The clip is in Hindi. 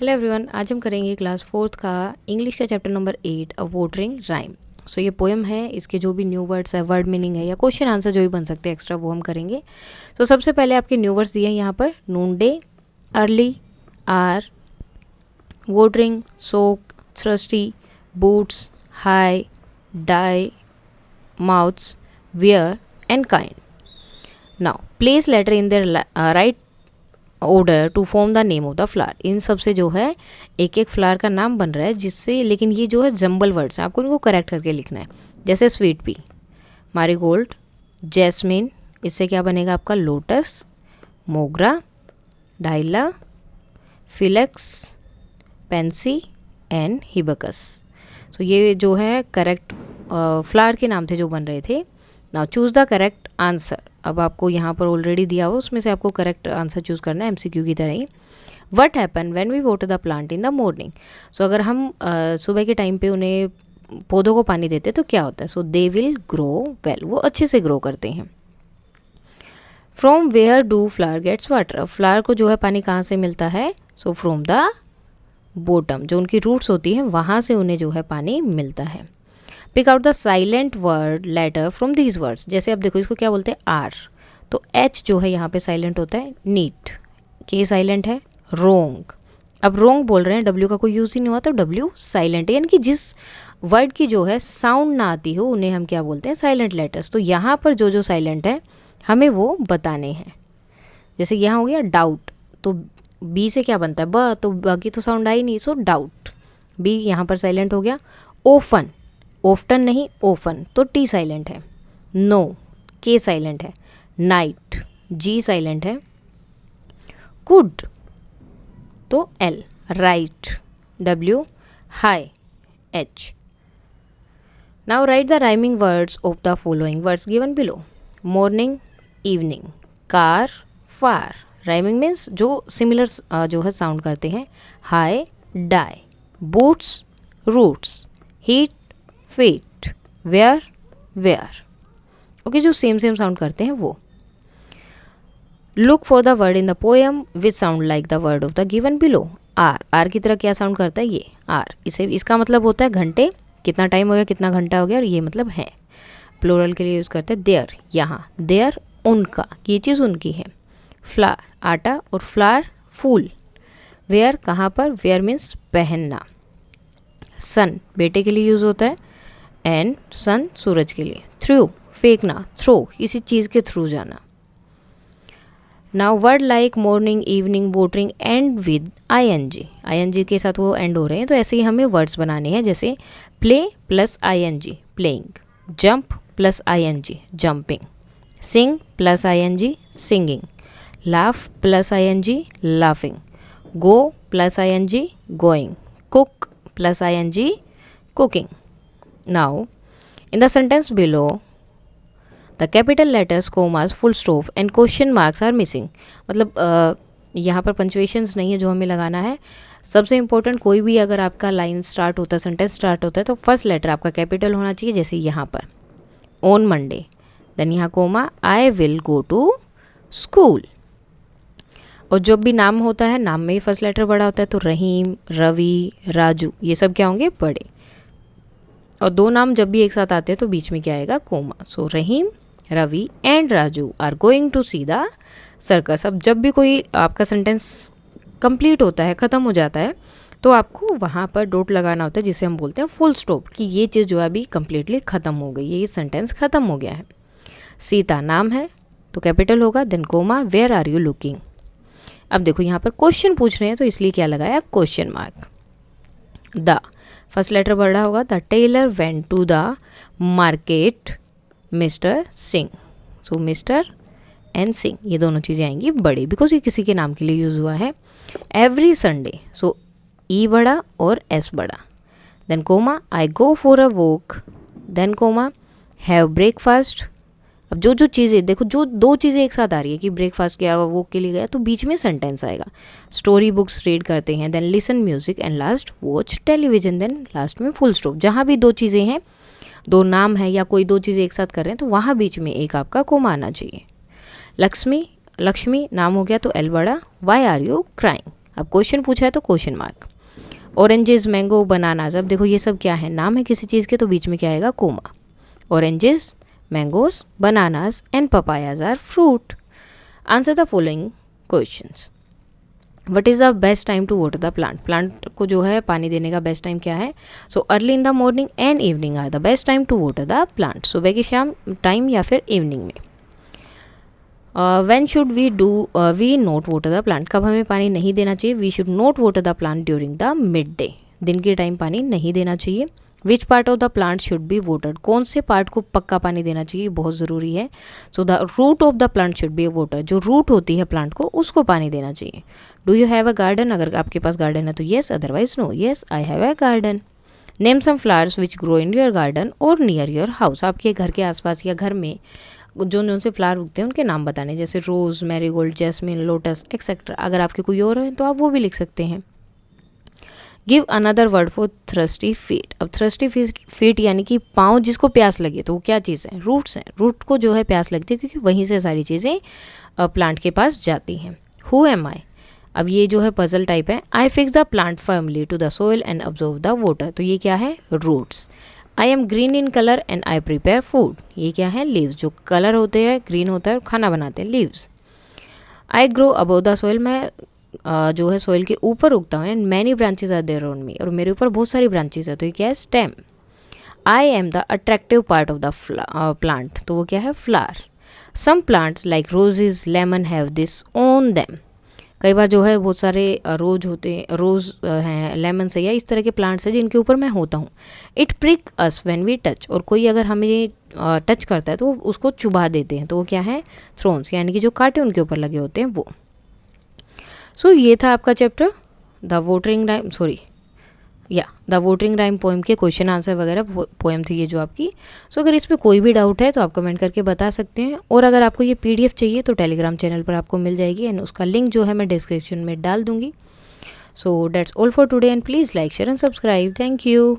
हेलो एवरीवन, आज हम करेंगे क्लास 4th का इंग्लिश का चैप्टर नंबर 8 अ वोटरिंग राइम। सो ये पोएम है, इसके जो भी न्यू वर्ड्स है, वर्ड मीनिंग है या क्वेश्चन आंसर जो भी बन सकते हैं एक्स्ट्रा, वो हम करेंगे। तो सबसे पहले आपके न्यू वर्ड्स दिए हैं यहाँ पर, noon day, early, are, watering, soak, thirsty, boots, high, die, mouths, wear and kind. Now place letter in their right order to form the name of the flower. इन सब से जो है एक एक फ्लावर का नाम बन रहा है, जिससे लेकिन ये जो है जंबल वर्ड्स हैं, आपको इनको करेक्ट करके लिखना है। जैसे स्वीट पी, मैरीगोल्ड, जैस्मिन, इससे क्या बनेगा आपका लोटस, मोगरा, डाइला, फिलेक्स, पेंसी एंड हिबकस। सो ये जो है करेक्ट फ्लावर के नाम थे जो बन रहे थे। Now choose the correct answer. अब आपको यहाँ पर ऑलरेडी दिया हो, उसमें से आपको करेक्ट आंसर चूज़ करना है, MCQ की तरह ही। What happen when we water the plant in the morning. So अगर हम सुबह के टाइम पे उन्हें पौधों को पानी देते तो क्या होता है? So they will grow well, वो अच्छे से ग्रो करते हैं। From where do flower gets water. Flower को जो है पानी कहाँ से मिलता है? सो फ्रॉम द बॉटम, जो उनकी रूट्स होती हैं वहाँ से उन्हें जो है पानी मिलता है। Pick out the silent word letter from these words. जैसे अब देखो, इसको क्या बोलते हैं? आर, तो एच जो है यहाँ पे साइलेंट होता है। नीट, के साइलेंट है। रोंग, अब रोंग बोल रहे हैं, डब्ल्यू का कोई यूज़ ही नहीं हुआ तो डब्ल्यू साइलेंट है, यानी कि जिस वर्ड की जो है साउंड ना आती हो उन्हें हम क्या बोलते हैं? Silent letters. तो यहाँ पर जो जो साइलेंट है हमें वो बताने हैं। जैसे यहाँ हो गया डाउट, तो बी से क्या बनता है? ब, तो बाकी तो साउंड आई नहीं, सो डाउट, बी यहाँ पर साइलेंट हो गया। ओफन, ओफ्टन नहीं, ओफन, तो टी साइलेंट है। नो, के साइलेंट है। नाइट, जी साइलेंट है। गुड, तो L. Write, W. High, H. Now write the rhyming words of the following words given below. Morning, evening, car, far. Rhyming means जो सिमिलर जो है साउंड करते हैं। High, die, boots, roots, heat, feet, wear, where. Okay, जो सेम सेम साउंड करते हैं वो। Look for the word in the poem which sound like the word of the given below. R, R की तरह क्या साउंड करता है? ये आर। इसे इसका मतलब होता है घंटे, कितना टाइम हो गया, कितना घंटा हो गया, और ये मतलब है। प्लूरल के लिए यूज़ करते हैं देयर, यहाँ। देयर, उनका, ये चीज़ उनकी है। फ्लावर, आटा, और फ्लावर, फूल। वेयर, कहाँ पर? वेयर मीन्स पहनना। सन, बेटे के लिए यूज़ होता है। एंड सन, सूरज के लिए। थ्रू, फेंकना, थ्रो, किसी चीज़ के थ्रू जाना। Now word like morning, evening, watering and with ING। ING के साथ वो एंड हो रहे हैं, तो ऐसे ही हमें वर्ड्स बनाने हैं। जैसे play plus ING, playing. Jump plus ING, jumping. Sing plus ING, singing. Laugh plus ING, laughing. Go plus ING, going. Cook plus ING, cooking. Now, in the sentence below, the capital letters, commas, full stop and question marks are missing. मतलब यहाँ पर पंचुएशंस नहीं है जो हमें लगाना है। सबसे इम्पोर्टेंट, कोई भी अगर आपका लाइन स्टार्ट होता है, सेंटेंस स्टार्ट होता है, तो फर्स्ट लेटर आपका कैपिटल होना चाहिए। जैसे यहाँ पर ऑन मंडे, देन यहाँ comma, I will go to school. और जब भी नाम होता है, नाम में ही फर्स्ट लेटर बड़ा होता है, तो रहीम, रवि, राजू, ये सब क्या होंगे? बड़े। और दो नाम जब भी एक साथ आते हैं तो बीच में क्या आएगा? Comma. So Rahim, Ravi and Raju are going to see the circus. अब जब भी कोई आपका सेंटेंस कंप्लीट होता है, ख़त्म हो जाता है, तो आपको वहाँ पर डॉट लगाना होता है, जिसे हम बोलते हैं फुल स्टॉप, कि ये चीज़ जो है अभी कंप्लीटली ख़त्म हो गई, ये सेंटेंस ख़त्म हो गया है। सीता नाम है तो कैपिटल होगा, then comma, where are you looking. अब देखो यहाँ पर क्वेश्चन पूछ रहे हैं, तो इसलिए क्या लगाया? Question mark. The, first letter बड़ा होगा। The tailor went to the market, mister Singh. So mister and Singh, ये दोनों चीज़ें आएंगी बड़ी, बिकॉज ये किसी के नाम के लिए यूज़ हुआ है। एवरी संडे, सो ई बड़ा और एस बड़ा। Then comma, I go for a walk. Then comma, have breakfast. अब जो जो चीज़ें देखो, जो दो चीज़ें एक साथ आ रही है कि ब्रेकफास्ट किया, वॉक के लिए गया, तो बीच में सेंटेंस आएगा। स्टोरी बुक्स रीड करते हैं, then listen music and last watch television, then last में फुल स्टॉप। जहाँ भी दो चीज़ें हैं, दो नाम है या कोई दो चीज़ें एक साथ कर रहे हैं, तो वहाँ बीच में एक आपका कोमा आना चाहिए। लक्ष्मी, लक्ष्मी नाम हो गया तो एल बड़ा। वाई आर यू क्राइंग, अब क्वेश्चन पूछा है तो question mark. Oranges, mango, bananas, अब देखो ये सब क्या है, नाम है किसी चीज़ के, तो बीच में क्या आएगा, comma. Oranges, mangoes, bananas and papayas are fruit. Answer the following questions. What is the best time to water the plant, plant को जो है पानी देने का बेस्ट टाइम क्या है। So early in the morning and evening are the best time to water the plant, सुबह की शाम टाइम या फिर इवनिंग में। When should we not water the plant, कब हमें पानी नहीं देना चाहिए। We should not water the plant during the mid day, दिन के टाइम पानी नहीं देना चाहिए। Which part of the plant should be watered, कौन से पार्ट को पक्का पानी देना चाहिए, बहुत ज़रूरी है। So the root of the plant should be water, जो रूट होती है प्लांट को उसको पानी देना चाहिए। Do you have a garden, अगर आपके पास गार्डन है तो yes, otherwise no. Yes I have a garden. Name some flowers which grow in your garden और नियर योर हाउस, आपके घर के आसपास या घर में जो से फ्लावर उगते हैं उनके नाम बताने, जैसे रोज़, मैरीगोल्ड, जैस्मिन, लोटस एक्सेट्रा। अगर आपके कोई और है तो आप वो भी लिख सकते हैं। Give another word for thirsty feet, अब थ्रस्टी फीट यानी कि पाँव जिसको प्यास लगे, तो वो क्या चीज़ है, रूट्स हैं। रूट को जो है प्यास लगती है क्योंकि वहीं से सारी चीज़ें प्लांट के पास जाती हैं। हु एम आई, अब ये जो है पजल टाइप है। I fix the plant firmly to the soil and observe the water, तो ये क्या है, roots. I am green in colour and I prepare food, ये क्या है, लीव्स, जो कलर होते हैं ग्रीन होता है और खाना बनाते हैं, leaves. I grow above the soil, मैं जो है सोइल के ऊपर उगता हूँ। And many branches are there on me, और मेरे ऊपर बहुत सारी ब्रांचेज है, तो ये क्या है, stem. I am the attractive part of the plant, तो वो क्या है, flower. Some plants like roses, lemon have this on them, कई बार जो है बहुत सारे रोज हैं, लेमन से या इस तरह के प्लांट्स हैं जिनके ऊपर मैं होता हूँ। It prick us when we touch, और कोई अगर हमें टच करता है तो उसको चुभा देते हैं, तो वो क्या है, थ्रोन्स, यानी कि जो कांटे उनके ऊपर लगे होते हैं वो। सो ये था आपका chapter the watering rhyme, the watering rhyme poem के क्वेश्चन आंसर वगैरह पोएम थी ये जो आपकी। सो अगर इसमें कोई भी डाउट है तो आप कमेंट करके बता सकते हैं, और अगर आपको ये PDF चाहिए तो टेलीग्राम चैनल पर आपको मिल जाएगी, एंड उसका लिंक जो है मैं डिस्क्रिप्शन में डाल दूंगी। So that's all for today and please like, share and subscribe. Thank you.